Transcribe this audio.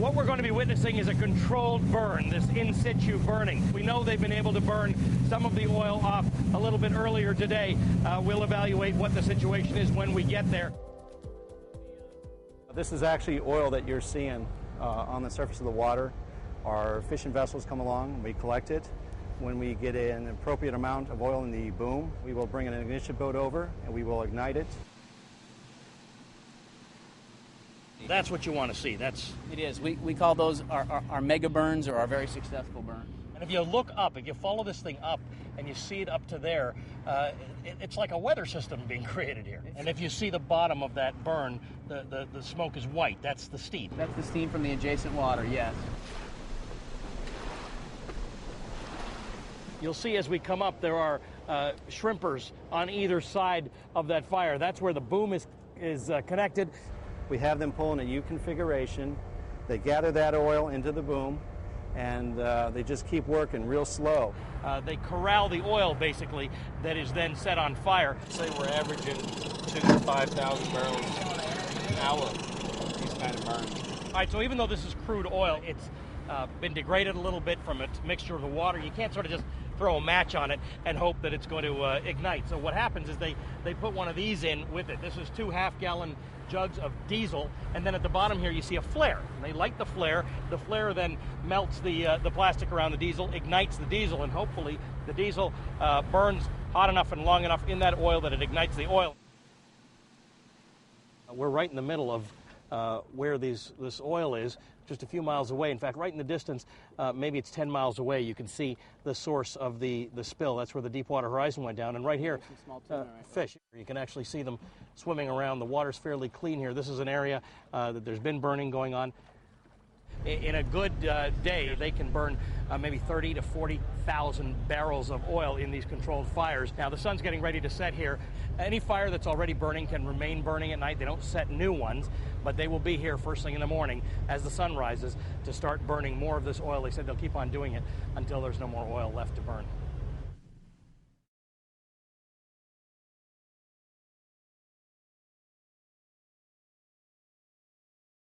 What we're going to be witnessing is a controlled burn, this in situ burning. We know they've been able to burn some of the oil off a little bit earlier today. We'll evaluate what the situation is when we get there. This is actually oil that you're seeing on the surface of the water. Our fishing vessels come along, we collect it. When we get an appropriate amount of oil in the boom, we will bring an ignition boat over and we will ignite it. That's what you want to see. It is. We call those our mega burns or our very successful burn. And if you look up, if you follow this thing up and you see it up to there, it's like a weather system being created here. And if you see the bottom of that burn, the smoke is white. That's the steam. That's the steam from the adjacent water, yes. You'll see as we come up, there are shrimpers on either side of that fire. That's where the boom is connected. We have them pull in a U configuration. They gather that oil into the boom, and they just keep working real slow. They corral the oil, basically, that is then set on fire. Say we're averaging 2,000 to 5,000 barrels an hour of these kind of burns. All right, so even though this is crude oil, it's been degraded a little bit from its mixture of the water. You can't sort of just throw a match on it and hope that it's going to ignite. So what happens is they put one of these in with it. This is 2 half-gallon jugs of diesel, and then at the bottom here you see a flare. And they light the flare. The flare then melts the plastic around the diesel, ignites the diesel, and hopefully the diesel burns hot enough and long enough in that oil that it ignites the oil. We're right in the middle of where this oil is, just a few miles away. In fact, right in the distance, maybe it's 10 miles away, you can see the source of the spill. That's where the Deepwater Horizon went down. And right here, fish. You can actually see them swimming around. The water's fairly clean here. This is an area that there's been burning going on. In a good day, they can burn maybe 30 to 40,000 barrels of oil in these controlled fires. Now, the sun's getting ready to set here. Any fire that's already burning can remain burning at night. They don't set new ones, but they will be here first thing in the morning as the sun rises to start burning more of this oil. They said they'll keep on doing it until there's no more oil left to burn.